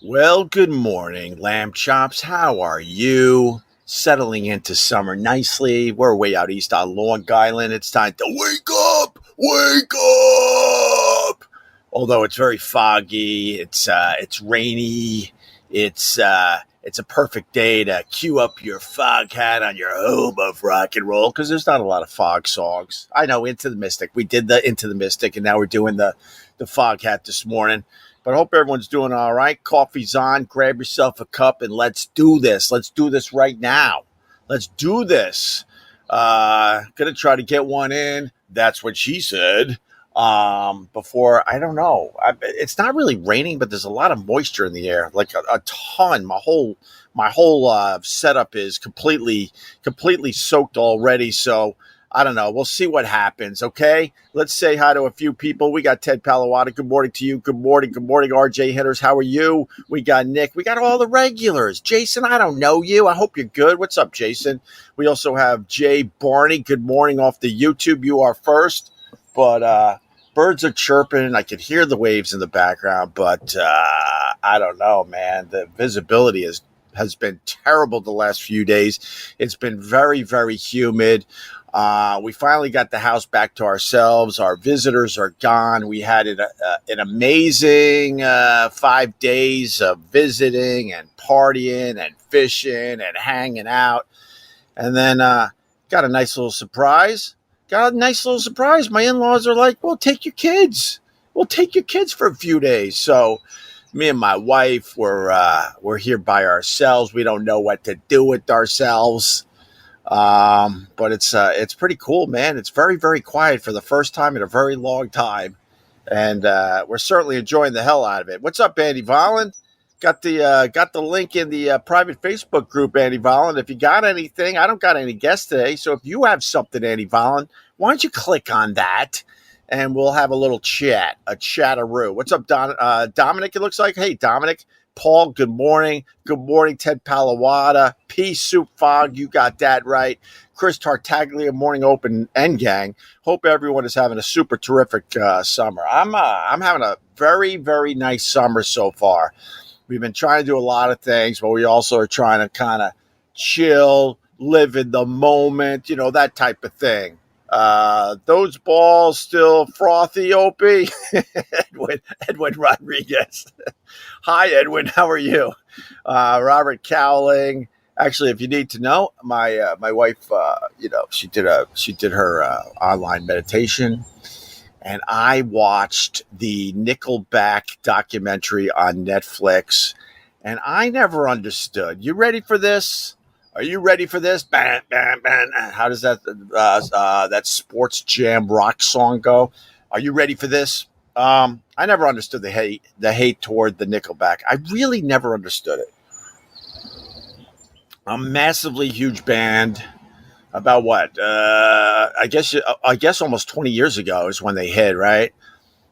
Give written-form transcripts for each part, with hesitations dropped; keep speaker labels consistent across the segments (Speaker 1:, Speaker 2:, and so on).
Speaker 1: Well, good morning, lamb chops. How are you? Settling into summer nicely. We're way out east on Long Island. It's time to wake up! Wake up! Although it's very foggy, it's rainy. It's a perfect day to cue up your fog hat on your home of rock and roll because there's not a lot of fog songs. I know Into the Mystic. We did the Into the Mystic, and now we're doing the fog hat this morning. But I hope everyone's doing all right. Coffee's on. Grab yourself a cup and let's do this. Let's do this right now. Let's do this. Gonna try to get one in. That's what she said. Before I don't know. It's not really raining, but there's a lot of moisture in the air, like a ton. My whole setup is completely soaked already. So I don't know. We'll see what happens. Okay. Let's say hi to a few people. We got Ted Palawada. Good morning to you. Good morning. Good morning, RJ Hitters. How are you? We got Nick. We got all the regulars. Jason, I don't know you. I hope you're good. What's up, Jason? We also have Jay Barney. Good morning off the YouTube. You are first. But birds are chirping. I could hear the waves in the background, but I don't know, man. The visibility has been terrible the last few days. It's been very, very humid. We finally got the house back to ourselves. Our visitors are gone. We had an amazing 5 days of visiting and partying and fishing and hanging out. And then got a nice little surprise. My in-laws are like, well, take your kids. We'll take your kids for a few days. So me and my wife, we're here by ourselves. We don't know what to do with ourselves. But it's pretty cool, man. It's very, very quiet for the first time in a very long time. And we're certainly enjoying the hell out of it. What's up, Andy Volland? Got the link in the private Facebook group, Andy Volland. If you got anything, I don't got any guests today. So if you have something, Andy Volland, why don't you click on that and we'll have a little chat, a chatteroo. What's up, Dominic? It looks like. Hey, Dominic. Paul, good morning. Good morning, Ted Palawada. Pea Soup Fog, you got that right. Chris Tartaglia, Morning Open and Gang. Hope everyone is having a super terrific summer. I'm having a very, very nice summer so far. We've been trying to do a lot of things, but we also are trying to kind of chill, live in the moment, that type of thing. Those balls still frothy, Opie. Edwin Rodriguez. Hi, Edwin. How are you? Robert Cowling. Actually, if you need to know, my wife, she did her online meditation, and I watched the Nickelback documentary on Netflix, and I never understood. You ready for this? Are you ready for this? Bam, bam, bam. How does that Sports Jam rock song go? Are you ready for this? I never understood the hate toward the Nickelback. I really never understood it. A massively huge band. About what? I guess almost 20 years ago is when they hit, right?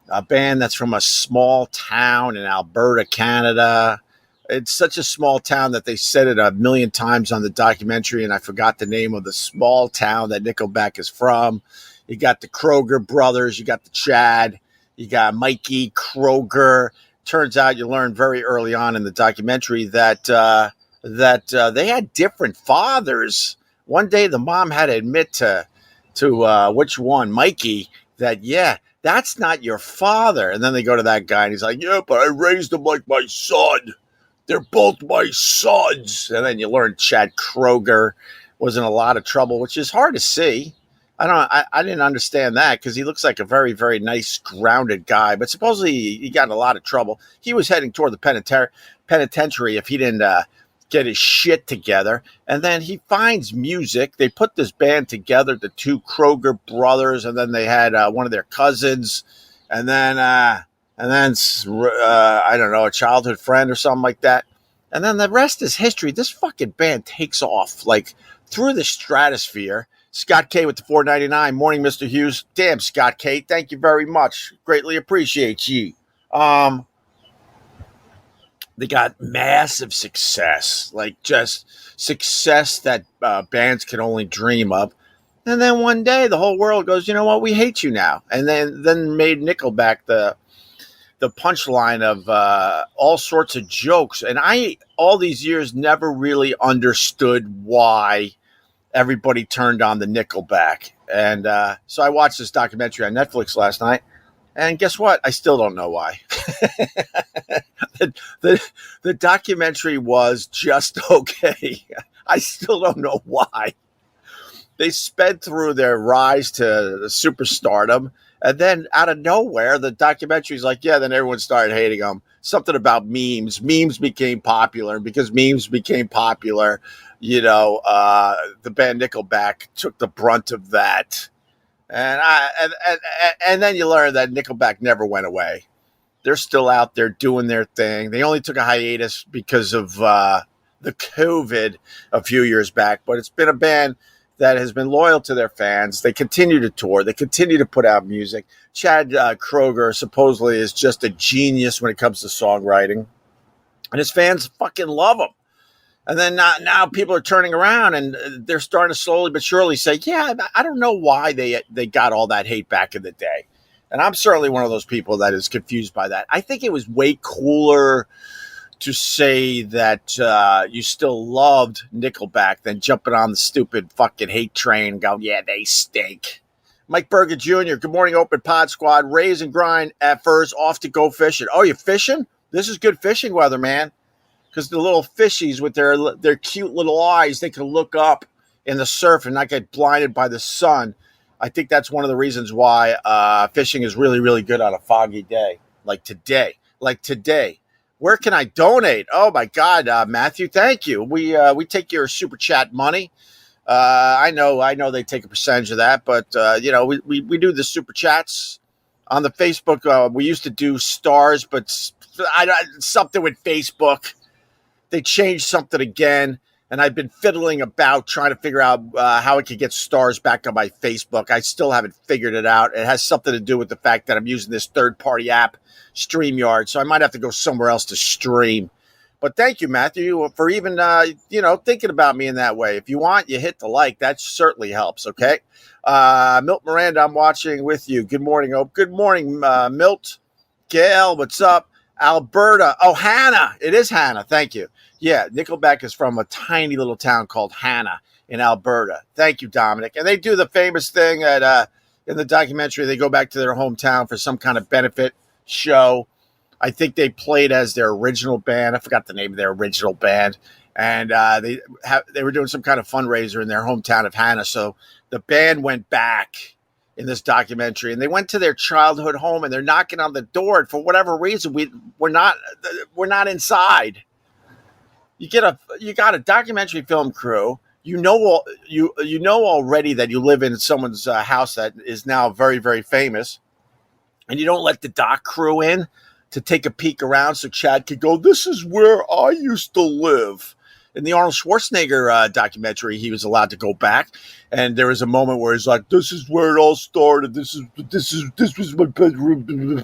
Speaker 1: A band that's from a small town in Alberta, Canada. It's such a small town that they said it a million times on the documentary, and I forgot the name of the small town that Nickelback is from. You got the Kroger brothers, you got the Chad, you got Mikey Kroger. Turns out you learn very early on in the documentary that they had different fathers. One day the mom had to admit to which one, Mikey, that, yeah, that's not your father. And then they go to that guy, and he's like, yeah, but I raised him like my son. They're both my sons. And then you learn Chad Kroger was in a lot of trouble, which is hard to see. I didn't understand that because he looks like a very, very nice, grounded guy. But supposedly he got in a lot of trouble. He was heading toward the penitentiary if he didn't get his shit together. And then he finds music. They put this band together, the two Kroger brothers, and then they had one of their cousins. And then I don't know, a childhood friend or something like that. And then the rest is history. This fucking band takes off like through the stratosphere. Scott K with the $4.99. Morning, Mr. Hughes. Damn, Scott K. Thank you very much. Greatly appreciate you. They got massive success, like just success that bands can only dream of. And then one day the whole world goes, you know what? We hate you now. And then made Nickelback the the punchline of all sorts of jokes. And I, all these years, never really understood why everybody turned on the Nickelback. And so I watched this documentary on Netflix last night. And guess what? I still don't know why. the documentary was just okay. I still don't know why. They sped through their rise to superstardom. And then out of nowhere, the documentary's like, yeah, then everyone started hating them. Something about memes. Memes became popular. And because memes became popular, the band Nickelback took the brunt of that. And then you learn that Nickelback never went away. They're still out there doing their thing. They only took a hiatus because of the COVID a few years back, but it's been a band that has been loyal to their fans. They continue to tour. They continue to put out music. Chad Kroeger supposedly is just a genius when it comes to songwriting, and his fans fucking love him. And then now people are turning around and they're starting to slowly but surely say, yeah, I don't know why they got all that hate back in the day. And I'm certainly one of those people that is confused by that. I think it was way cooler to say that you still loved Nickelback than jumping on the stupid fucking hate train and going, yeah, they stink. Mike Berger Jr., good morning, Open Pod Squad. Raise and grind at first, off to go fishing. Oh, you fishing? This is good fishing weather, man. Because the little fishies with their cute little eyes, they can look up in the surf and not get blinded by the sun. I think that's one of the reasons why fishing is really, really good on a foggy day like today. Where can I donate? Oh, my God, Matthew, thank you. We take your super chat money. I know they take a percentage of that, but, we do the super chats on the Facebook. We used to do stars, but something with Facebook. They changed something again, and I've been fiddling about trying to figure out how I could get stars back on my Facebook. I still haven't figured it out. It has something to do with the fact that I'm using this third-party app, StreamYard, so I might have to go somewhere else to stream. But thank you, Matthew, for even, thinking about me in that way. If you want, you hit the like. That certainly helps, okay? Milt Miranda, I'm watching with you. Good morning, Ope. Good morning, Milt. Gail, what's up? Alberta. Oh, Hannah. It is Hannah. Thank you. Yeah, Nickelback is from a tiny little town called Hannah in Alberta. Thank you, Dominic. And they do the famous thing that in the documentary, they go back to their hometown for some kind of benefit show. I think they played as their original band. I forgot the name of their original band. And they were doing some kind of fundraiser in their hometown of Hannah. So the band went back in this documentary, and they went to their childhood home, and they're knocking on the door. And for whatever reason, we're not inside. You got a documentary film crew. You know already that you live in someone's house that is now very, very famous, and you don't let the doc crew in to take a peek around so Chad could go, this is where I used to live. In the Arnold Schwarzenegger documentary, he was allowed to go back, and there was a moment where he's like, "This is where it all started. This was my bedroom. This."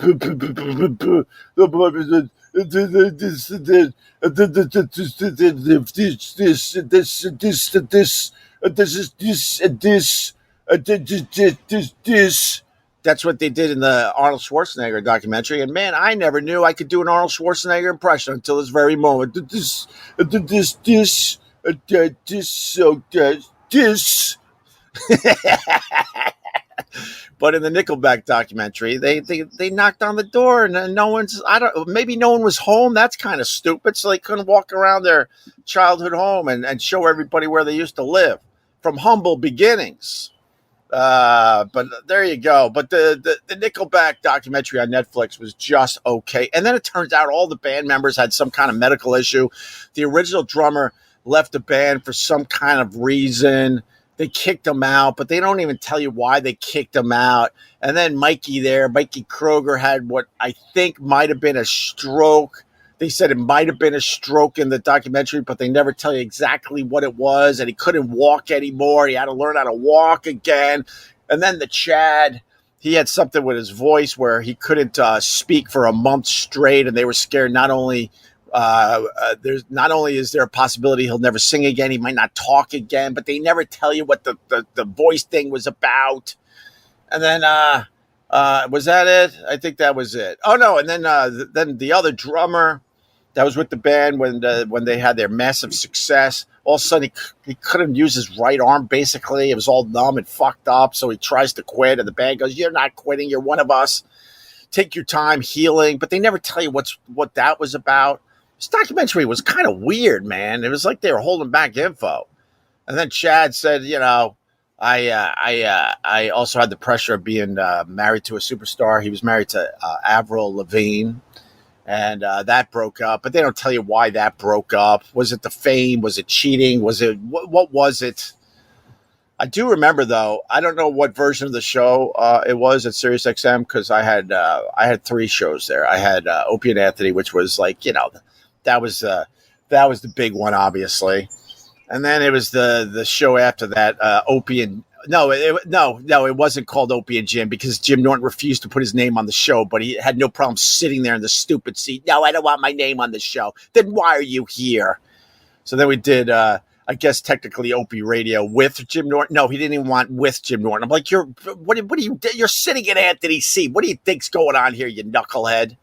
Speaker 1: That's what they did in the Arnold Schwarzenegger documentary. And man, I never knew I could do an Arnold Schwarzenegger impression until this very moment. This. But in the Nickelback documentary, they knocked on the door and maybe no one was home. That's kind of stupid. So they couldn't walk around their childhood home and show everybody where they used to live from humble beginnings. But there you go. But the Nickelback documentary on Netflix was just okay. And then it turns out all the band members had some kind of medical issue. The original drummer left the band for some kind of reason. They kicked him out, but they don't even tell you why they kicked him out. And then Mikey Kroeger had what I think might have been a stroke. They said it might have been a stroke in the documentary, but they never tell you exactly what it was. And he couldn't walk anymore. He had to learn how to walk again. And then the Chad, he had something with his voice where he couldn't speak for a month straight. And they were scared not only is there a possibility he'll never sing again, he might not talk again, but they never tell you what the voice thing was about. And then Was that it? I think that was it. Oh no, and then the other drummer that was with the band when they had their massive success. All of a sudden, he couldn't use his right arm. Basically, it was all numb and fucked up. So he tries to quit, and the band goes, "You're not quitting. You're one of us. Take your time healing." But they never tell you what that was about. This documentary was kind of weird, man. It was like they were holding back info. And then Chad said, I also had the pressure of being married to a superstar. He was married to Avril Lavigne, and that broke up. But they don't tell you why that broke up. Was it the fame? Was it cheating? Was it what was it? I do remember though. I don't know what version of the show it was at SiriusXM because I had three shows there. I had Opie and Anthony, which was like that was the big one, obviously. And then it was the show after that, Opie and no, it wasn't called Opie and Jim because Jim Norton refused to put his name on the show, but he had no problem sitting there in the stupid seat. No, I don't want my name on the show. Then why are you here? So then we did, I guess technically Opie Radio with Jim Norton. No, he didn't even want with Jim Norton. I'm like, you're sitting in Anthony's seat. What do you think's going on here, you knucklehead?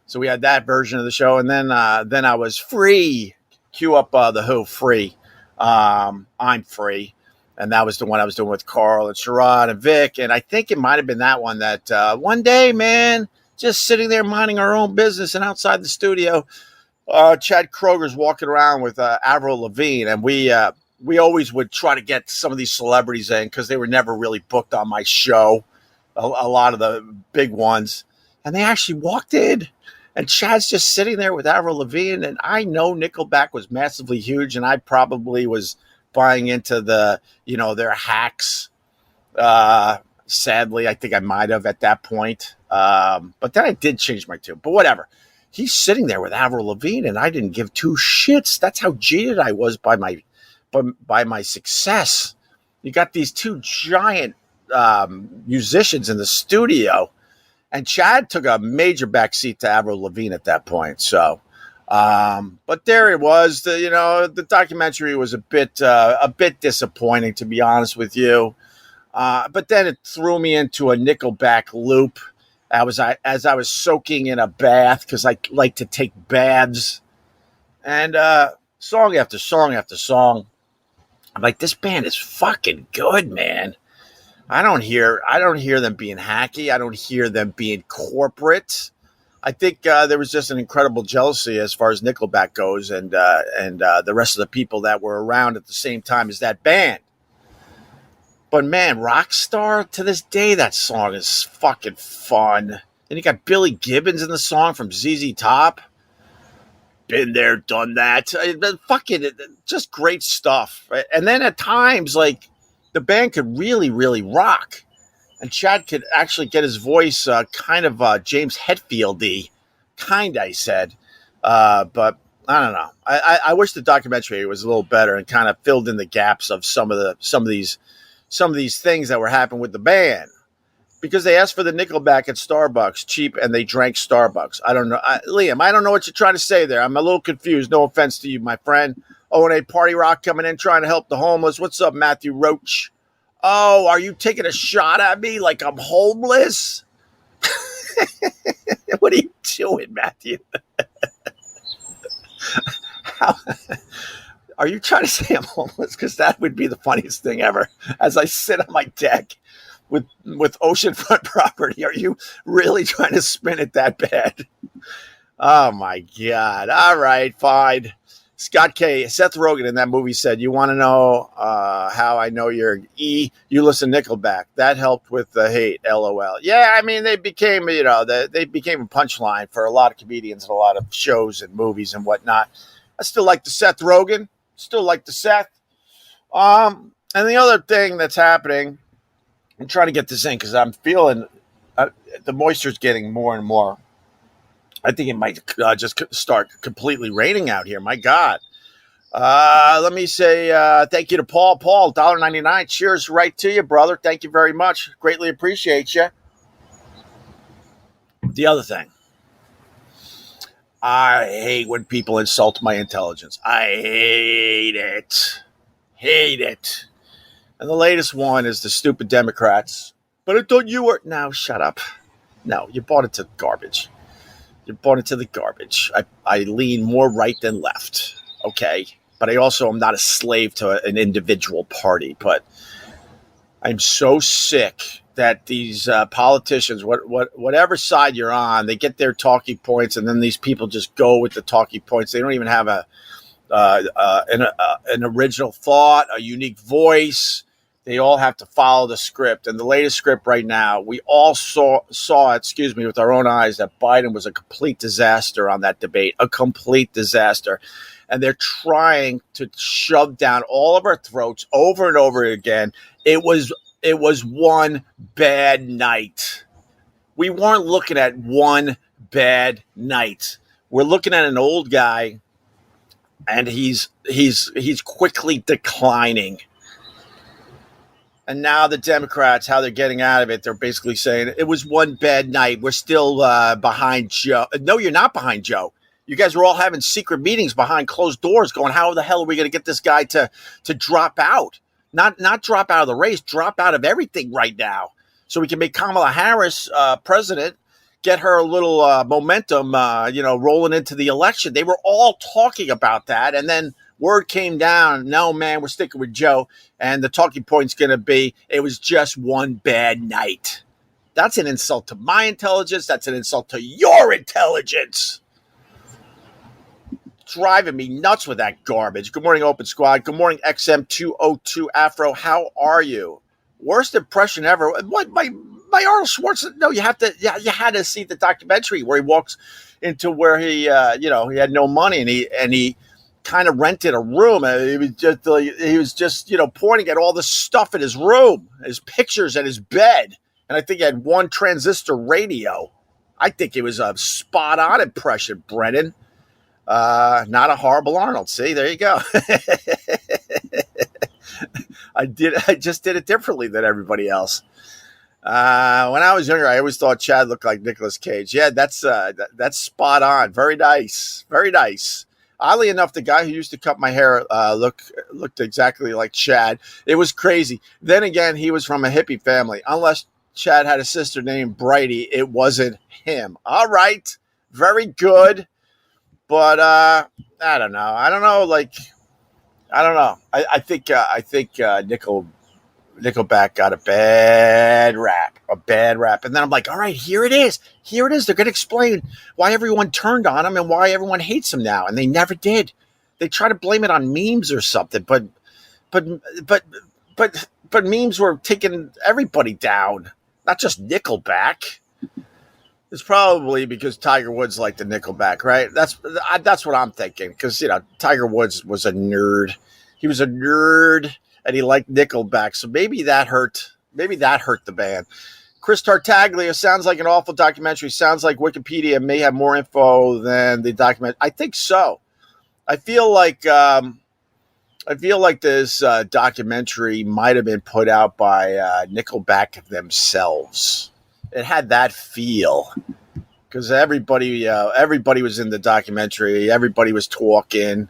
Speaker 1: So we had that version of the show, and then I was free. Cue up the Who, Free. I'm Free. And that was the one I was doing with Carl and Sherrod and Vic. And I think it might have been that one that one day, man, just sitting there minding our own business and outside the studio, Chad Kroger's walking around with Avril Lavigne. And we always would try to get some of these celebrities in because they were never really booked on my show, a lot of the big ones. And they actually walked in. And Chad's just sitting there with Avril Lavigne. And I know Nickelback was massively huge. And I probably was buying into their hacks. Sadly, I think I might have at that point. But then I did change my tune. But whatever. He's sitting there with Avril Lavigne, and I didn't give two shits. That's how jaded I was by my success. You got these two giant musicians in the studio. And Chad took a major backseat to Avril Lavigne at that point. So, but there it was. The documentary was a bit disappointing, to be honest with you. But then it threw me into a Nickelback loop. As I was soaking in a bath because I like to take baths, and song after song after song, I'm like, this band is fucking good, man. I don't hear them being hacky. I don't hear them being corporate. I think there was just an incredible jealousy as far as Nickelback goes, and the rest of the people that were around at the same time as that band. But man, Rockstar, to this day, that song is fucking fun. And you got Billy Gibbons in the song from ZZ Top. Been there, done that. Fucking just great stuff. And then at times, like, the band could really, really rock. And Chad could actually get his voice kind of James Hetfield-y. I said. But I don't know. I wish the documentary was a little better and kind of filled in the gaps of some of these things that were happening with the band. Because they asked for the Nickelback at Starbucks, cheap, and they drank Starbucks. I don't know. Liam, I don't know what you're trying to say there. I'm a little confused. No offense to you, my friend. O&A Party Rock coming in, trying to help the homeless. What's up, Matthew Roach? Oh, are you taking a shot at me like I'm homeless? What are you doing, Matthew? Are you trying to say I'm homeless? Because that would be the funniest thing ever. As I sit on my deck with oceanfront property, are you really trying to spin it that bad? Oh, my God. All right, fine. Scott K. Seth Rogen in that movie said, "You want to know how I know you're E? You listen to Nickelback. That helped with the hate, LOL." Yeah, I mean, they became, they became a punchline for a lot of comedians and a lot of shows and movies and whatnot. I still like the Seth Rogen. Still like the Seth. And the other thing that's happening, I'm trying to get this in because I'm feeling the moisture's getting more and more. I think it might just start completely raining out here. My God. Let me say thank you to Paul. Paul, $1.99. Cheers right to you, brother. Thank you very much. Greatly appreciate you. The other thing. I hate when people insult my intelligence. I hate it. Hate it. And the latest one is the stupid Democrats But I thought you were. No, shut up. No, you bought into garbage. You bought into the garbage. I lean more right than left. Okay. But I also am not a slave to an individual party. But I'm so sick that these politicians, whatever side you're on, they get their talking points, and then these people just go with the talking points. They don't even have an original thought, a unique voice. They all have to follow the script. And the latest script right now, we all saw with our own eyes that Biden was a complete disaster on that debate, a complete disaster. And they're trying to shove down all of our throats over and over again. It was one bad night. We weren't looking at one bad night. We're looking at an old guy, and he's quickly declining. And now the Democrats, how they're getting out of it, they're basically saying it was one bad night. We're still behind Joe. No, you're not behind Joe. You guys were all having secret meetings behind closed doors going, how the hell are we going to get this guy to drop out? Not drop out of the race, drop out of everything right now. So we can make Kamala Harris president, get her a little momentum, rolling into the election. They were all talking about that. And then word came down, no, man, we're sticking with Joe. And the talking point's going to be, it was just one bad night. That's an insult to my intelligence. That's an insult to your intelligence. Driving me nuts with that garbage. Good morning, Open Squad. Good morning, XM202 Afro. How are you? Worst impression ever. What, my Arnold Schwarzenegger? No, you had to see the documentary where he walks into where he had no money and he kind of rented a room. He was just pointing at all the stuff in his room, his pictures and his bed. And I think he had one transistor radio. I think it was a spot on impression, Brennan. Not a horrible Arnold. See, there you go. I just did it differently than everybody else. When I was younger, I always thought Chad looked like Nicolas Cage. Yeah, that's spot on. Very nice. Very nice. Oddly enough, the guy who used to cut my hair looked exactly like Chad. It was crazy. Then again, he was from a hippie family. Unless Chad had a sister named Brighty, it wasn't him. All right. Very good. But I don't know. I don't know. I think Nickelback got a bad rap. And then I'm like, all right, here it is. They're going to explain why everyone turned on him and why everyone hates him now. And they never did. They try to blame it on memes or something. But memes were taking everybody down, not just Nickelback. It's probably because Tiger Woods liked the Nickelback, right? That's what I'm thinking. Because Tiger Woods was a nerd. He was a nerd, and he liked Nickelback. So maybe that hurt. Maybe that hurt the band. Chris Tartaglia, sounds like an awful documentary. Sounds like Wikipedia may have more info than the documentary. I think so. I feel like this documentary might have been put out by Nickelback themselves. It had that feel because everybody was in the documentary. Everybody was talking,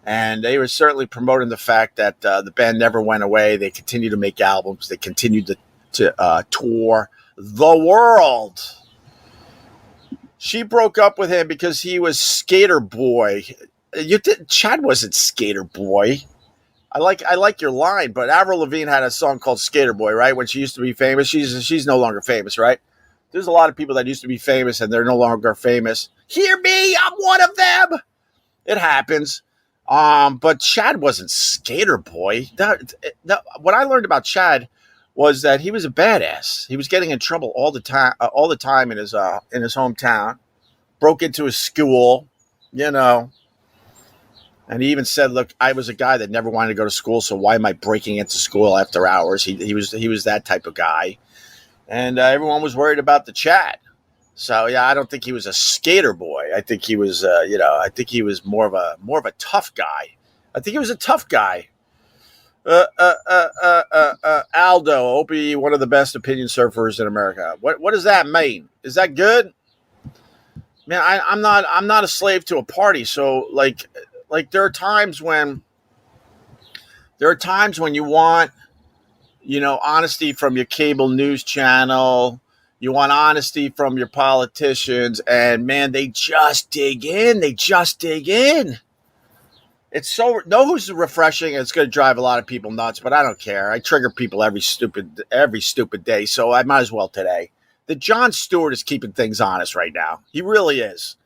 Speaker 1: and they were certainly promoting the fact that the band never went away. They continued to make albums. They continued to tour the world. She broke up with him because he was Skater Boy. Chad wasn't Skater Boy. I like your line, but Avril Lavigne had a song called Skater Boy, right? When she used to be famous. She's no longer famous, right? There's a lot of people that used to be famous and they're no longer famous. Hear me, I'm one of them. It happens. But Chad wasn't Skater Boy. What I learned about Chad was that he was a badass. He was getting in trouble all the time in his hometown. Broke into his school, And he even said, look, I was a guy that never wanted to go to school, so why am I breaking into school after hours? He was that type of guy. And everyone was worried about the Chad. So, yeah, I don't think he was a Skater Boy. I think he was, I think he was more of a tough guy. I think he was a tough guy. Aldo, Opie, one of the best opinion surfers in America. What does that mean? Is that good? Man, I'm not a slave to a party. So, like there are times when you want honesty from your cable news channel. You want honesty from your politicians. And, man, they just dig in. It's so who's refreshing. It's going to drive a lot of people nuts, but I don't care. I trigger people every stupid day, so I might as well today. The Jon Stewart is keeping things honest right now. He really is,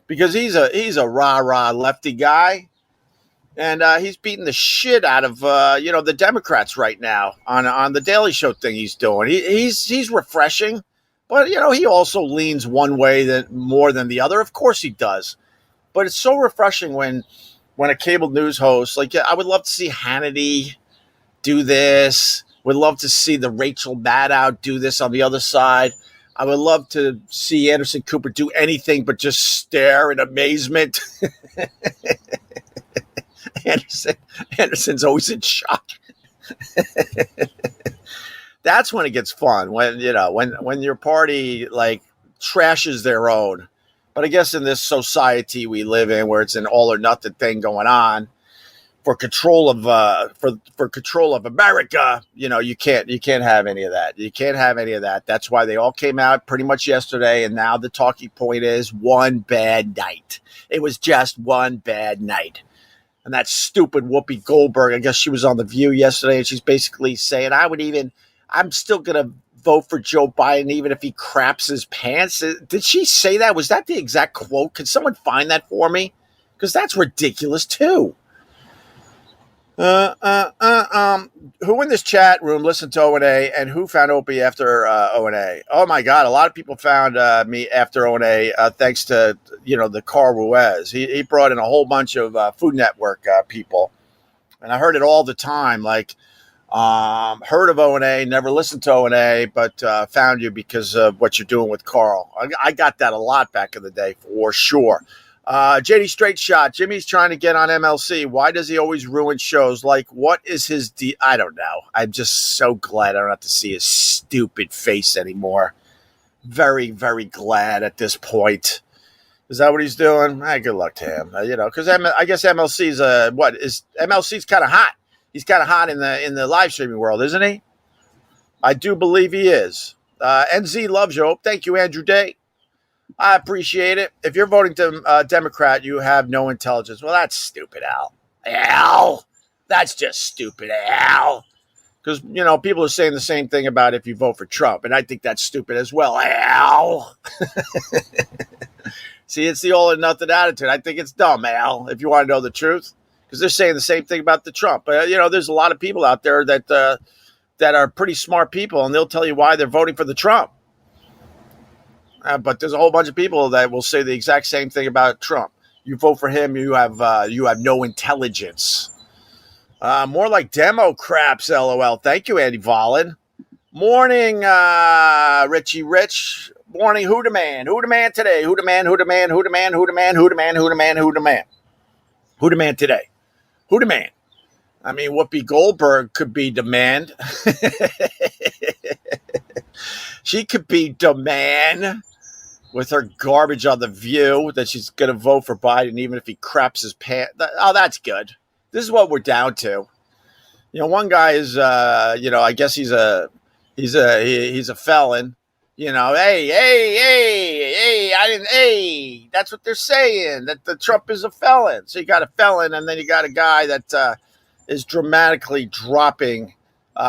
Speaker 1: because he's a rah lefty guy, and he's beating the shit out of the Democrats right now on the Daily Show thing he's doing. He's refreshing, but he also leans one way more than the other. Of course he does, but it's so refreshing when a cable news host, I would love to see Hannity do this. Would love to see the Rachel Maddow do this on the other side. I would love to see Anderson Cooper do anything but just stare in amazement. Anderson's always in shock. That's when it gets fun, when your party trashes their own. But I guess in this society we live in, where it's an all or nothing thing going on, for control of for control of America, you can't have any of that. You can't have any of that. That's why they all came out pretty much yesterday, and now the talking point is one bad night. It was just one bad night. And that stupid Whoopi Goldberg, I guess she was on The View yesterday, and she's basically saying, I'm still going to vote for Joe Biden even if he craps his pants. Did she say that? Was that the exact quote? Can someone find that for me? Because that's ridiculous too. Who in this chat room listened to O&A, and who found Opie after O&A? Oh my God, a lot of people found me after O&A thanks to the Carl Ruiz. He brought in a whole bunch of Food Network people, and I heard it all the time. Heard of O&A, never listened to O&A, but found you because of what you're doing with Carl. I got that a lot back in the day, for sure. JD Straight Shot, Jimmy's trying to get on MLC. Why does he always ruin shows? What is his I don't know. I'm just so glad I don't have to see his stupid face anymore. Very, very glad at this point. Is that what he's doing? Good luck to him. Because I guess MLC's MLC's kind of hot. He's kind of hot in the live streaming world, isn't he? I do believe he is. NZ loves you. Thank you, Andrew Day. I appreciate it. If you're voting Democrat, you have no intelligence. Well, that's stupid, Al. Al, that's just stupid, Al. Because, people are saying the same thing about if you vote for Trump, and I think that's stupid as well, Al. See, it's the all or nothing attitude. I think it's dumb, Al, if you want to know the truth. Because they're saying the same thing about the Trump. But, there's a lot of people out there that are pretty smart people, and they'll tell you why they're voting for the Trump. But there's a whole bunch of people that will say the exact same thing about Trump. You vote for him, you have no intelligence. More like demo craps, LOL. Thank you, Andy Volin. Morning, Richie Rich. Morning, who the man? Who the man today? Who the man? Who the man? Who the man? Who the man? Who the man? Who the man? Who the man? Who the man today? Who the man? I mean, Whoopi Goldberg could be the man. She could be the man with her garbage on The View that she's going to vote for Biden even if he craps his pants. Oh, that's good. This is what we're down to. One guy is, I guess he's a felon. Hey, that's what they're saying, that the Trump is a felon. So you got a felon, and then you got a guy that is dramatically dropping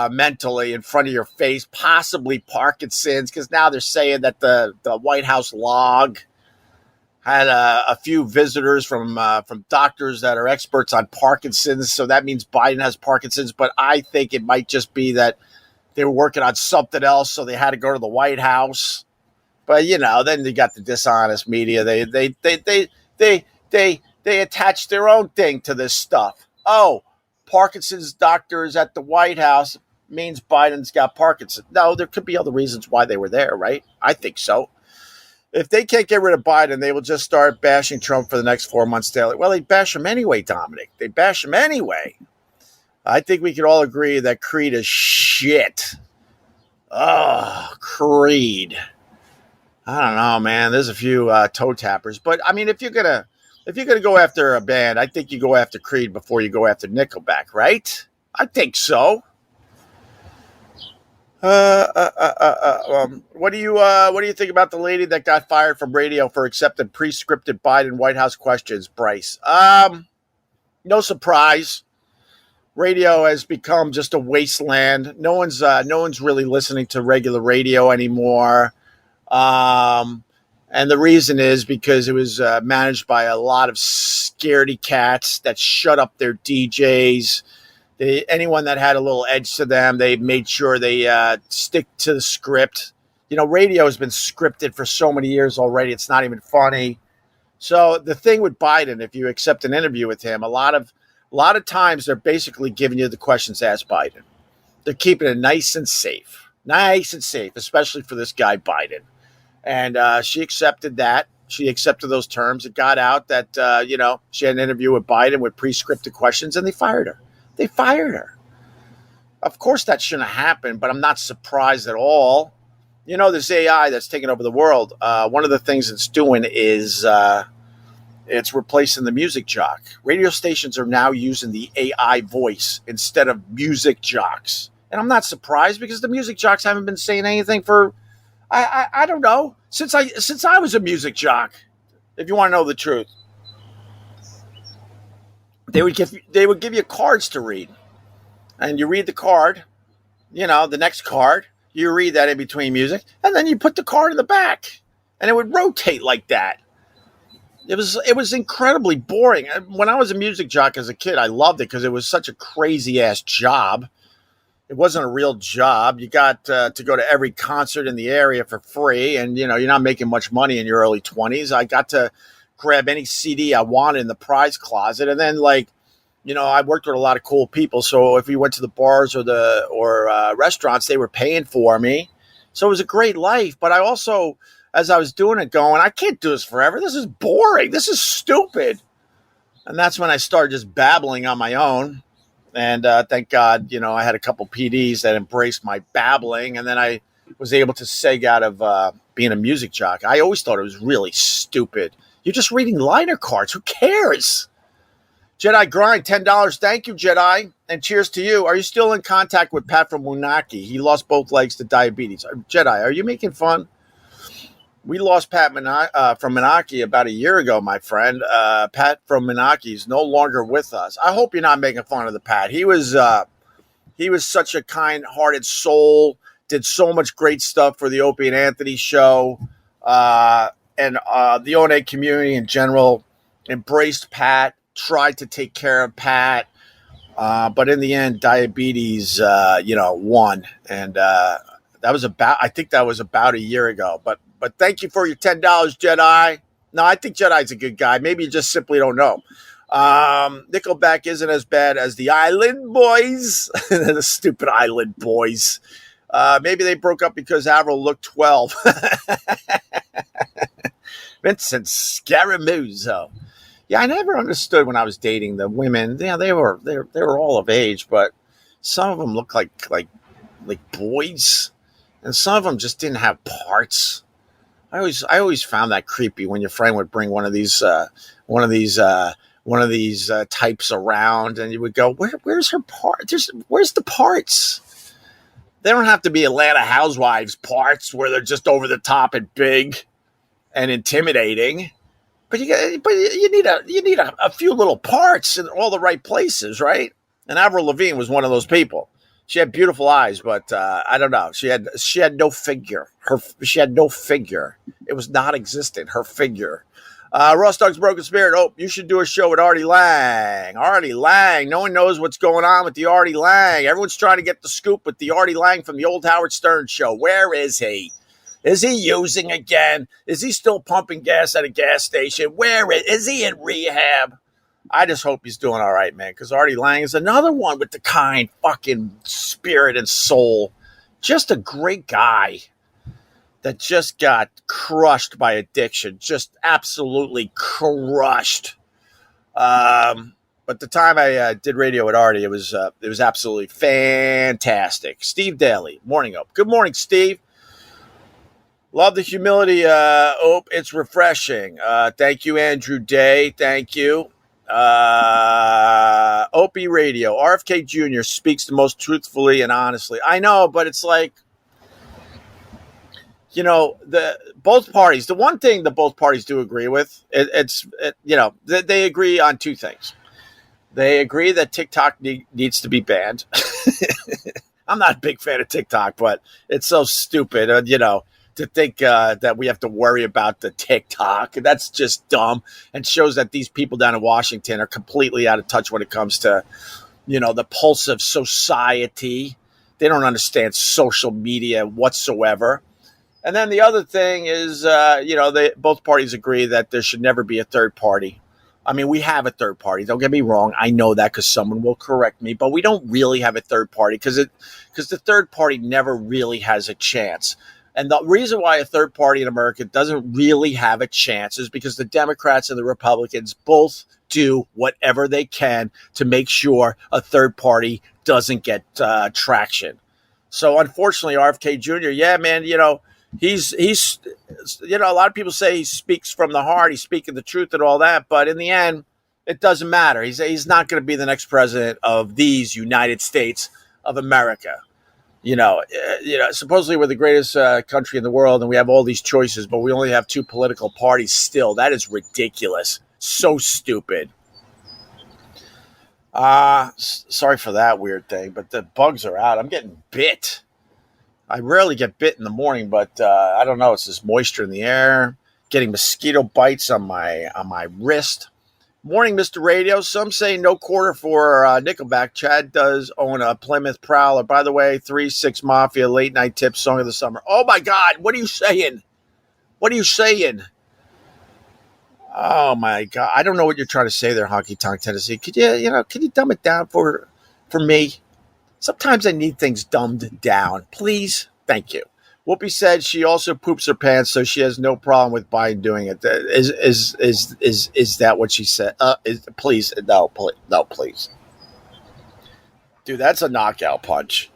Speaker 1: mentally in front of your face, possibly Parkinson's, because now they're saying that the White House log had a few visitors from doctors that are experts on Parkinson's, so that means Biden has Parkinson's, but I think it might just be that they were working on something else, so they had to go to the White House. But then you got the dishonest media. They attach their own thing to this stuff. Oh, Parkinson's doctors at the White House means Biden's got Parkinson's. No, there could be other reasons why they were there, right? I think so. If they can't get rid of Biden, they will just start bashing Trump for the next 4 months daily. Well, they bash him anyway, Dominic. They bash him anyway. I think we could all agree that Creed is shit. Oh, Creed. I don't know, man. There's a few toe tappers, but I mean, if you're gonna go after a band, I think you go after Creed before you go after Nickelback, right? I think so. What do you think about the lady that got fired from radio for accepting pre-scripted Biden White House questions, Bryce? No surprise. Radio has become just a wasteland. No one's really listening to regular radio anymore. And the reason is because it was managed by a lot of scaredy cats that shut up their DJs. Anyone that had a little edge to them, they made sure they stick to the script. Radio has been scripted for so many years already. It's not even funny. So the thing with Biden, if you accept an interview with him, a lot of times they're basically giving you the questions asked Biden. They're keeping it nice and safe, especially for this guy Biden. And she accepted that. She accepted those terms. It got out that, she had an interview with Biden with pre-scripted questions, and they fired her. Of course, that shouldn't have happened, but I'm not surprised at all. This AI that's taking over the world, one of the things it's doing is it's replacing the music jock. Radio stations are now using the AI voice instead of music jocks. And I'm not surprised because the music jocks haven't been saying anything for, I don't know, since I was a music jock, if you want to know the truth. They would give you cards to read. And you read the card, the next card, you read that in between music, and then you put the card in the back. And it would rotate like that. It was incredibly boring. When I was a music jock as a kid, I loved it because it was such a crazy ass job. It wasn't a real job. You got to go to every concert in the area for free, and you're not making much money in your early 20s. I got to grab any CD I wanted in the prize closet, and then I worked with a lot of cool people. So if we went to the bars or restaurants, they were paying for me. So it was a great life. But I also, as I was doing it, going, I can't do this forever. This is boring. This is stupid. And that's when I started just babbling on my own. And thank God, I had a couple PDs that embraced my babbling. And then I was able to seg out of being a music jock. I always thought it was really stupid. You're just reading liner cards. Who cares? Jedi Grind, $10. Thank you, Jedi. And cheers to you. Are you still in contact with Pat from Moonachie? He lost both legs to diabetes. Jedi, are you making fun? We lost Pat from Moonachie about a year ago, my friend. Pat from Moonachie is no longer with us. I hope you're not making fun of the Pat. He was such a kind-hearted soul, did so much great stuff for the Opie and Anthony show, and the O&A community in general embraced Pat, tried to take care of Pat, but in the end, diabetes, won. And I think that was about a year ago. But thank you for your $10, Jedi. No, I think Jedi's a good guy. Maybe you just simply don't know. Nickelback isn't as bad as the Island Boys. The stupid Island Boys. Maybe they broke up because Avril looked 12. Vincent Scaramuzzo. Yeah, I never understood when I was dating the women. Yeah, they were all of age, but some of them looked like boys, and some of them just didn't have parts. I always found that creepy when your friend would bring one of these types around, and you would go, "Where's her part? Where's the parts?" They don't have to be Atlanta Housewives parts where they're just over the top and big and intimidating. But you need a few little parts in all the right places, right? And Avril Lavigne was one of those people. She had beautiful eyes, but I don't know. She had no figure. She had no figure. It was not existent. Her figure. Ross Dogg's Broken Spirit. Oh, you should do a show with Artie Lang. Artie Lang. No one knows what's going on with the Artie Lang. Everyone's trying to get the scoop with the Artie Lang from the old Howard Stern show. Where is he? Is he using again? Is he still pumping gas at a gas station? Where is he in rehab? I just hope he's doing all right, man, because Artie Lang is another one with the kind fucking spirit and soul. Just a great guy that just got crushed by addiction. Just absolutely crushed. But the time I did radio with Artie, it was absolutely fantastic. Steve Daly, Morning Up. Good morning, Steve. Love the humility, Ope. It's refreshing. Thank you, Andrew Day. Thank you. Opie Radio. RFK Jr. speaks the most truthfully and honestly. I know, but it's like, the both parties. The one thing that both parties do agree with, they agree on two things. They agree that TikTok needs to be banned. I'm not a big fan of TikTok, but it's so stupid, to think that we have to worry about the TikTok. That's just dumb, and shows that these people down in Washington are completely out of touch when it comes to, the pulse of society. They don't understand social media whatsoever. And then the other thing is, both parties agree that there should never be a third party. I mean, we have a third party. Don't get me wrong. I know that because someone will correct me, but we don't really have a third party because the third party never really has a chance. And the reason why a third party in America doesn't really have a chance is because the Democrats and the Republicans both do whatever they can to make sure a third party doesn't get traction. So unfortunately, RFK Jr., yeah, man, he's a lot of people say he speaks from the heart, he's speaking the truth and all that, but in the end, it doesn't matter. He's not going to be the next president of these United States of America. Supposedly we're the greatest country in the world, and we have all these choices, but we only have two political parties still. That is ridiculous. So stupid. Sorry for that weird thing, but the bugs are out. I'm getting bit. I rarely get bit in the morning, but I don't know. It's this moisture in the air, getting mosquito bites on my wrist. Morning, Mr. Radio. Some say no quarter for Nickelback. Chad does own a Plymouth Prowler. By the way, 3-6 Mafia late night tip song of the summer. Oh my God, what are you saying? What are you saying? Oh my God, I don't know what you're trying to say there, Honky Tonk Tennessee. Could you dumb it down for me? Sometimes I need things dumbed down. Please. Thank you. Whoopi said she also poops her pants, so she has no problem with Biden doing it. Is that what she said? Please. No, please. Dude, that's a knockout punch.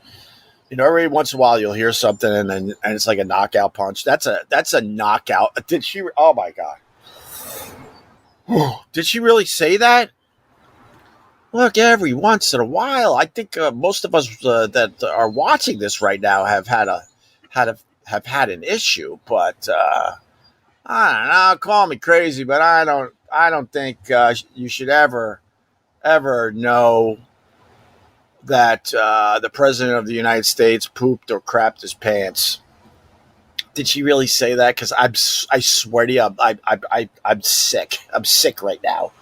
Speaker 1: Every once in a while you'll hear something and it's like a knockout punch. That's a knockout. Did she? Oh my God. Did she really say that? Look, every once in a while, I think most of us that are watching this right now have had an issue. But I don't know. Call me crazy, but I don't think you should ever know that the president of the United States pooped or crapped his pants. Did she really say that? Because I swear to you, I'm sick. I'm sick right now.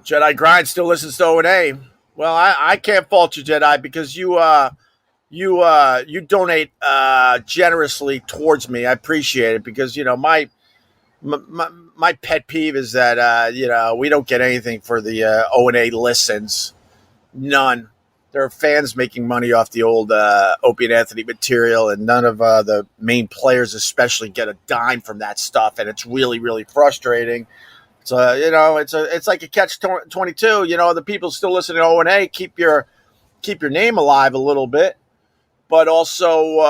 Speaker 1: Jedi Grind still listens to O&A. Well, I can't fault you, Jedi, because you donate generously towards me. I appreciate it because my pet peeve is that we don't get anything for the O&A listens. None. There are fans making money off the old Opie and Anthony material, and none of the main players especially get a dime from that stuff, and it's really, really frustrating. So, it's like a catch-22. The people still listening to O&A, keep your name alive a little bit, but also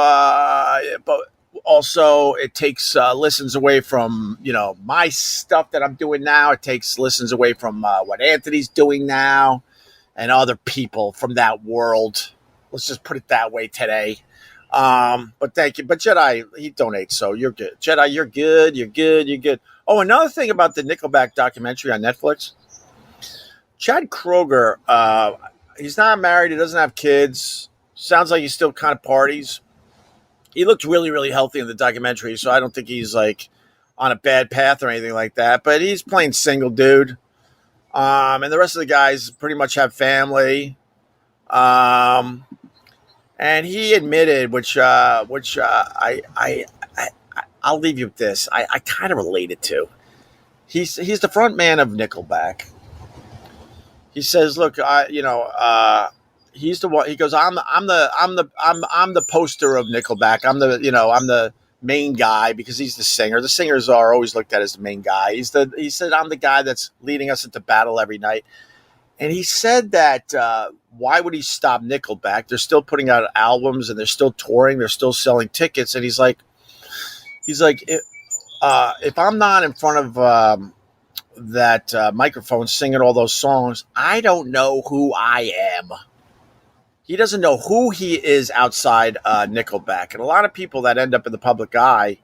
Speaker 1: it takes listens away from, my stuff that I'm doing now. It takes listens away from what Anthony's doing now and other people from that world. Let's just put it that way today. But thank you. But Jedi, he donates, so you're good. Jedi, you're good. You're good. You're good. Oh, another thing about the Nickelback documentary on Netflix. Chad Kroeger, he's not married. He doesn't have kids. Sounds like he still kind of parties. He looked really, really healthy in the documentary, so I don't think he's like on a bad path or anything like that. But he's playing single dude. And the rest of the guys pretty much have family. And he admitted, which I'll leave you with this. I kind of related to. He's the front man of Nickelback. He says, "Look, he's the one." He goes, "I'm the poster of Nickelback. I'm the main guy because he's the singer. The singers are always looked at as the main guy. He said, I'm the guy that's leading us into battle every night." And he said that why would he stop Nickelback? They're still putting out albums and they're still touring. They're still selling tickets. And he's like, if I'm not in front of that microphone singing all those songs, I don't know who I am. He doesn't know who he is outside Nickelback, and a lot of people that end up in the public eye,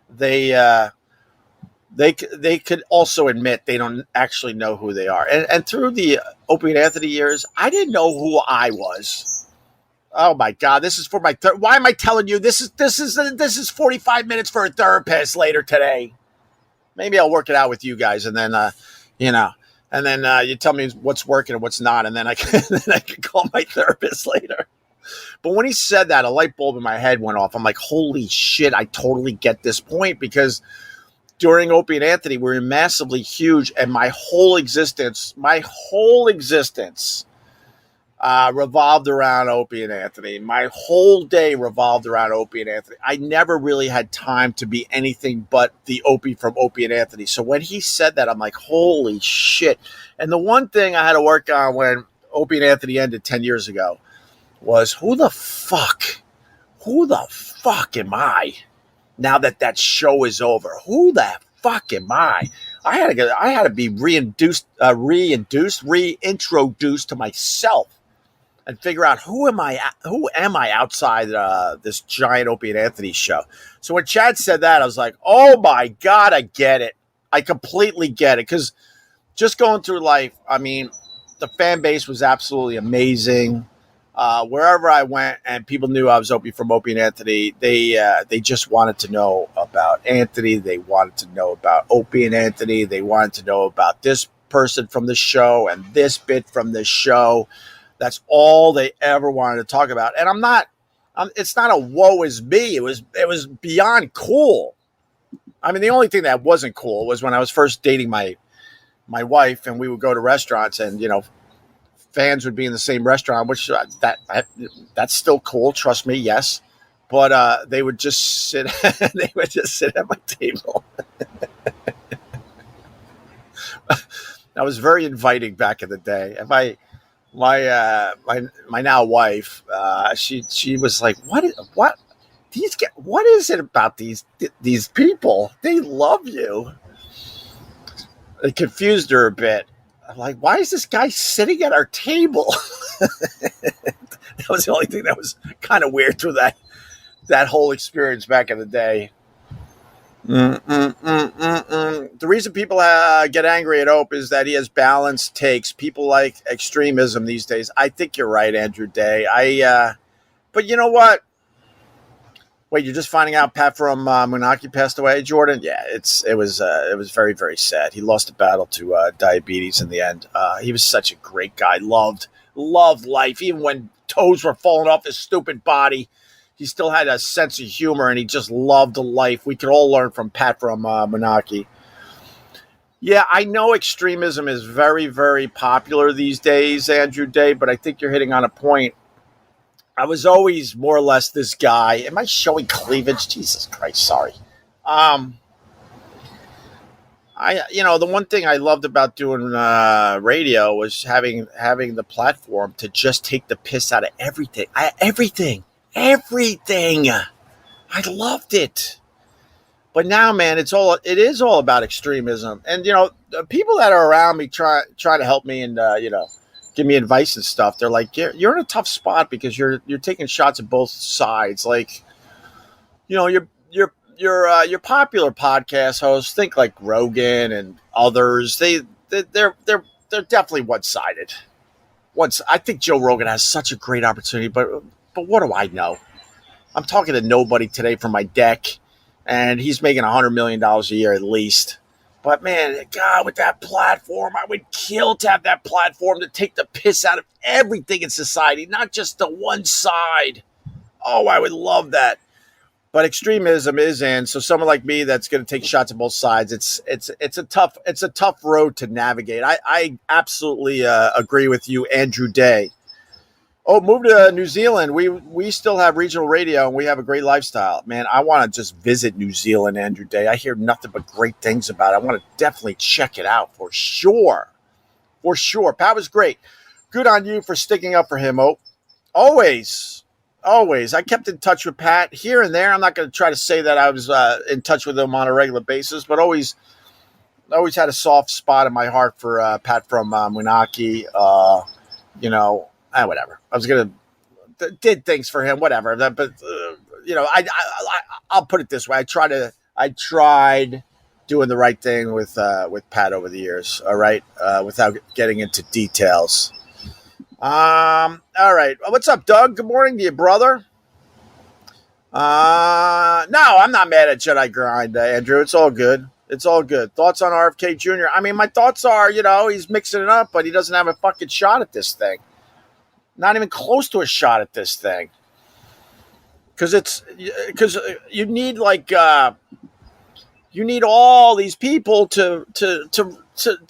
Speaker 1: they they could also admit they don't actually know who they are. And through the Opie and Anthony years, I didn't know who I was. Oh my God, this is for my why am I telling you this is 45 minutes for a therapist later today. Maybe I'll work it out with you guys, and then you know, and then you tell me what's working and what's not, and then I can then I can call my therapist later. But when he said that, a light bulb in my head went off. I'm like, holy shit, I totally get this point, because during Opie and Anthony, we were massively huge, and my whole existence revolved around Opie and Anthony. My whole day revolved around Opie and Anthony. I never really had time to be anything but the Opie from Opie and Anthony. So when he said that, I'm like, holy shit. And the one thing I had to work on when Opie and Anthony ended 10 years ago was who the fuck am I now that show is over? Who the fuck am I? I had to be reintroduced to myself and figure out who am I outside this giant Opie and Anthony show. So when Chad said that, I was like, oh my God, I get it. I completely get it. Because just going through life, I mean, the fan base was absolutely amazing. Wherever I went and people knew I was Opie from Opie and Anthony, they just wanted to know about Anthony. They wanted to know about Opie and Anthony. They wanted to know about this person from the show and this bit from the show. That's all they ever wanted to talk about. And it's not a woe is me. It was beyond cool. I mean, the only thing that wasn't cool was when I was first dating my wife, and we would go to restaurants, and fans would be in the same restaurant, which that's still cool. Trust me, yes. But they would just sit. They would just sit at my table. That was very inviting back in the day. And my now wife, she was like, what is it about these people? They love you. It confused her a bit. I'm like, why is this guy sitting at our table? That was the only thing that was kind of weird through that whole experience back in the day. The reason people get angry at Ope is that he has balanced takes. People like extremism these days. I think you're right, Andrew Day. But you know what? Wait, you're just finding out Pat from Moonachie passed away, Jordan? Yeah, it was very, very sad. He lost a battle to diabetes in the end. He was such a great guy. Loved life. Even when toes were falling off his stupid body, he still had a sense of humor, and he just loved life. We could all learn from Pat from Moonachie. Yeah, I know extremism is very, very popular these days, Andrew Day, but I think you're hitting on a point. I was always more or less this guy. Am I showing cleavage? Jesus Christ, sorry. The one thing I loved about doing radio was having the platform to just take the piss out of everything. Everything. I loved it. But now, man, it is all about extremism. And the people that are around me try to help me and give me advice and stuff. They're like, you're in a tough spot because you're taking shots at both sides. Like, your popular podcast hosts, think like Rogan and others. They're definitely one-sided. I think Joe Rogan has such a great opportunity, but what do I know? I'm talking to nobody today from my deck, and he's making $100 million a year at least. But man, God, with that platform, I would kill to have that platform to take the piss out of everything in society, not just the one side. Oh, I would love that. But extremism is in. So someone like me that's going to take shots at both sides, it's a tough road to navigate. I absolutely agree with you, Andrew Day. Oh, move to New Zealand. We still have regional radio, and we have a great lifestyle. Man, I want to just visit New Zealand, Andrew Day. I hear nothing but great things about it. I want to definitely check it out for sure. For sure. Pat was great. Good on you for sticking up for him, Ope. Always. I kept in touch with Pat here and there. I'm not going to try to say that I was in touch with him on a regular basis, but always had a soft spot in my heart for Pat from Moonachie. Whatever. I was going to did things for him, whatever. But I'll put it this way: I tried doing the right thing with Pat over the years. All right, without getting into details. All right, what's up, Doug? Good morning to you, brother. No, I'm not mad at Jedi Grind, Andrew. It's all good. It's all good. Thoughts on RFK Jr.? I mean, my thoughts are, he's mixing it up, but he doesn't have a fucking shot at this thing. Not even close to a shot at this thing. Because you need you need all these people to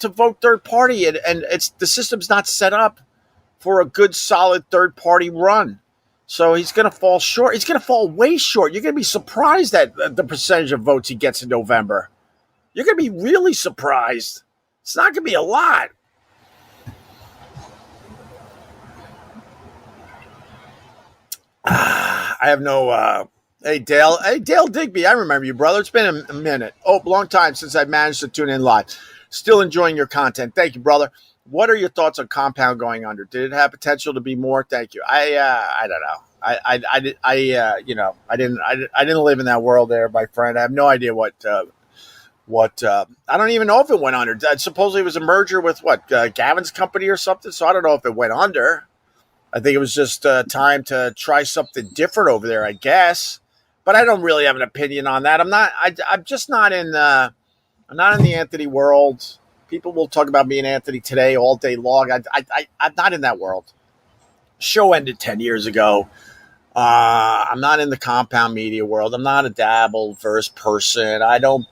Speaker 1: vote third party, and the system's not set up for a good solid third party run. So he's going to fall short. He's going to fall way short. You're going to be surprised at the percentage of votes he gets in November. You're going to be really surprised. It's not going to be a lot. I have no... Hey, Dale. Hey, Dale Digby. I remember you, brother. It's been a minute. Oh, long time since I've managed to tune in live. Still enjoying your content. Thank you, brother. What are your thoughts on Compound going under? Did it have potential to be more? Thank you. I don't know. I didn't live in that world there, my friend. I have no idea what I don't even know if it went under. Supposedly it was a merger with Gavin's company or something. So I don't know if it went under. I think it was just time to try something different over there, I guess. But I don't really have an opinion on that. I'm just not in I'm not in the Anthony world. People will talk about me and Anthony today all day long. I'm not in that world. Show ended 10 years ago. I'm not in the compound media world. I'm not a Dabbleverse person. I don't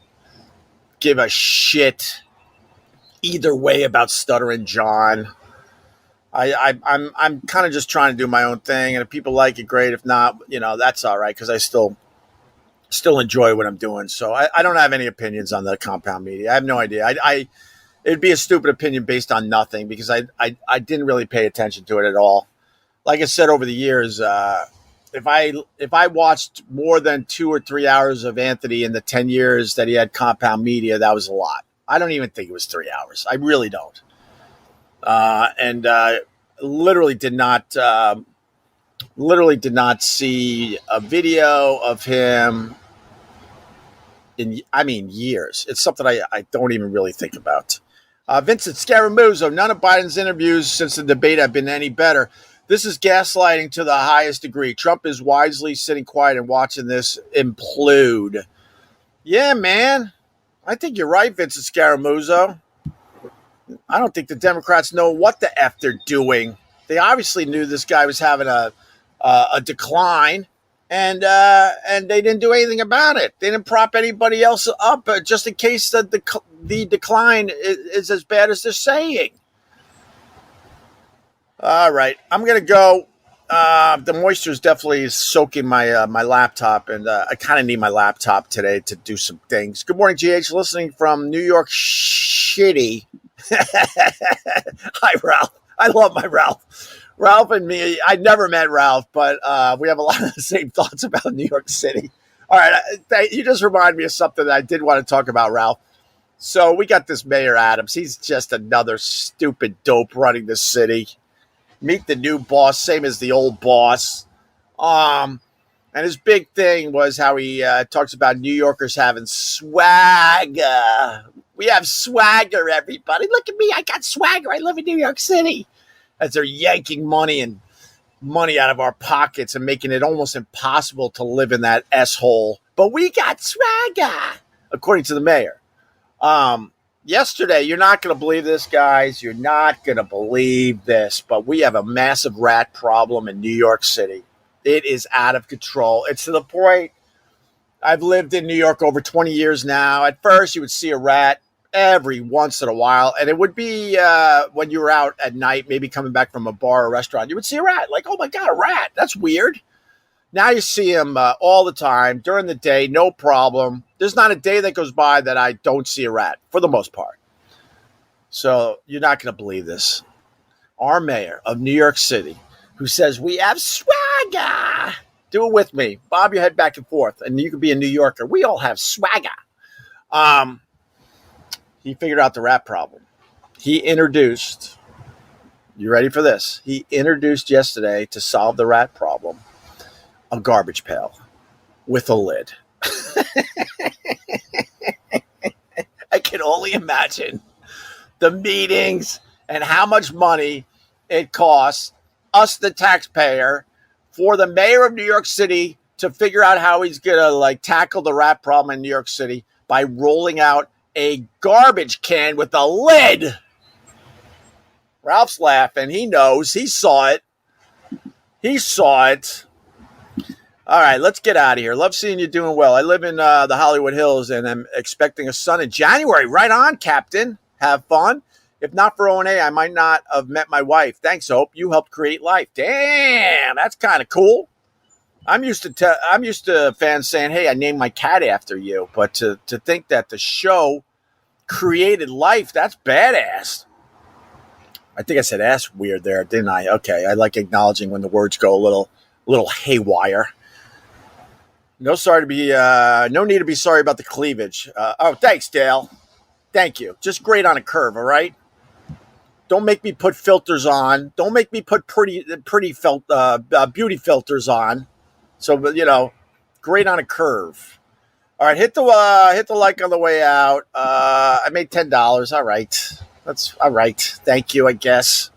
Speaker 1: give a shit either way about Stuttering John. I'm kind of just trying to do my own thing, and if people like it, great. If not, that's all right, because I still enjoy what I'm doing. So I don't have any opinions on the compound media. I have no idea. It'd be a stupid opinion based on nothing, because I didn't really pay attention to it at all. Like I said, over the years, if I watched more than 2 or 3 hours of Anthony in the 10 years that he had compound media, that was a lot. I don't even think it was 3 hours. I really don't. And literally did not see a video of him in years. It's something I don't even really think about. Vincent Scaramuzo, none of Biden's interviews since the debate have been any better. This is gaslighting to the highest degree. Trump is wisely sitting quiet and watching this implode. Yeah, man. I think you're right, Vincent Scaramuzo. I don't think the Democrats know what the F they're doing. They obviously knew this guy was having a decline, and they didn't do anything about it. They didn't prop anybody else up just in case the decline is as bad as they're saying. All right, I'm going to go. The moisture is definitely soaking my laptop, and I kind of need my laptop today to do some things. Good morning, GH. Listening from New York City. Hi, Ralph. I love my Ralph. Ralph and me, I never met Ralph, but we have a lot of the same thoughts about New York City. All right, you just remind me of something that I did want to talk about, Ralph. So we got this Mayor Adams. He's just another stupid dope running the city. Meet the new boss, same as the old boss. And his big thing was how he talks about New Yorkers having swagger. We have swagger, everybody. Look at me. I got swagger. I live in New York City. As they're yanking money out of our pockets and making it almost impossible to live in that S-hole. But we got swagger, according to the mayor. Yesterday, you're not going to believe this, guys. You're not going to believe this, but we have a massive rat problem in New York City. It is out of control. It's to the point, I've lived in New York over 20 years now. At first, you would see a rat every once in a while, and it would be when you were out at night, maybe coming back from a bar or restaurant, you would see a rat. Like, oh my God, a rat. That's weird. Now you see them all the time during the day, no problem. There's not a day that goes by that I don't see a rat, for the most part. So you're not going to believe this. Our mayor of New York City, who says we have swagger. Do it with me. Bob your head back and forth, and you could be a New Yorker. We all have swagger. He figured out the rat problem. He introduced You ready for this? He introduced yesterday to solve the rat problem a garbage pail with a lid. I can only imagine the meetings and how much money it costs us, the taxpayer, for the mayor of New York City to figure out how he's going to tackle the rat problem in New York City by rolling out a garbage can with a lid. Ralph's laughing. He knows. He saw it. All right, let's get out of here. Love seeing you doing well. I live in the Hollywood Hills, and I'm expecting a son in January. Right on, Captain. Have fun. If not for O&A, I might not have met my wife. Thanks, Hope. You helped create life. Damn, that's kind of cool. I'm used to fans saying, "Hey, I named my cat after you," but to think that the show created life, that's badass. I think I said ass weird there, didn't I? Okay, I like acknowledging when the words go a little haywire. No need to be sorry about the cleavage. Thanks, Dale. Thank you. Just great on a curve, all right? Don't make me put filters on. Don't make me put pretty beauty filters on. So, great on a curve. All right, hit the like on the way out. I made $10. All right. That's all right. Thank you, I guess.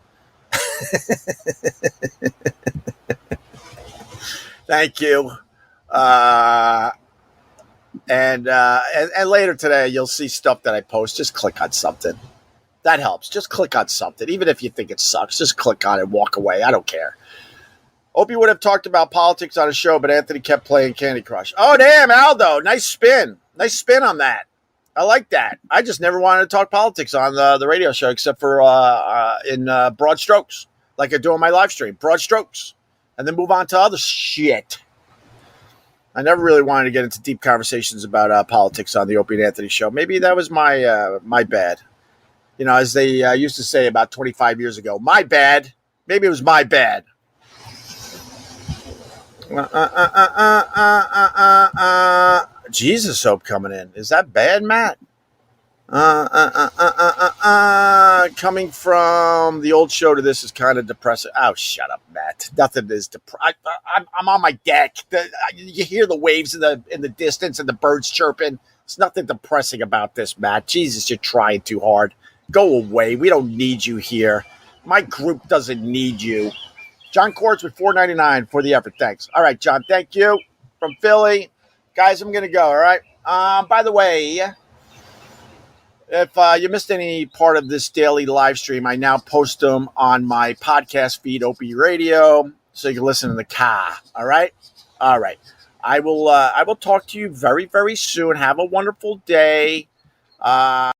Speaker 1: Thank you. And later today, you'll see stuff that I post. Just click on something. That helps. Just click on something. Even if you think it sucks, just click on it and walk away. I don't care. Opie would have talked about politics on his show, but Anthony kept playing Candy Crush. Oh, damn, Aldo. Nice spin. Nice spin on that. I like that. I just never wanted to talk politics on the radio show except for in broad strokes, like I do on my live stream. Broad strokes. And then move on to other shit. I never really wanted to get into deep conversations about politics on the Opie and Anthony show. Maybe that was my bad. As they used to say about 25 years ago, my bad. Maybe it was my bad. Jesus Hope coming in. Is that bad, Matt? Coming from the old show to this is kind of depressing. Oh, shut up, Matt. Nothing is depressing. I'm on my deck. You hear the waves in the distance and the birds chirping. There's nothing depressing about this, Matt. Jesus, you're trying too hard. Go away. We don't need you here. My group doesn't need you. John Quartz with $4.99 for the effort. Thanks. All right, John. Thank you. From Philly. Guys, I'm going to go. All right. By the way, if you missed any part of this daily live stream, I now post them on my podcast feed, Opie Radio, so you can listen in the car. All right. All right. I will talk to you very, very soon. Have a wonderful day.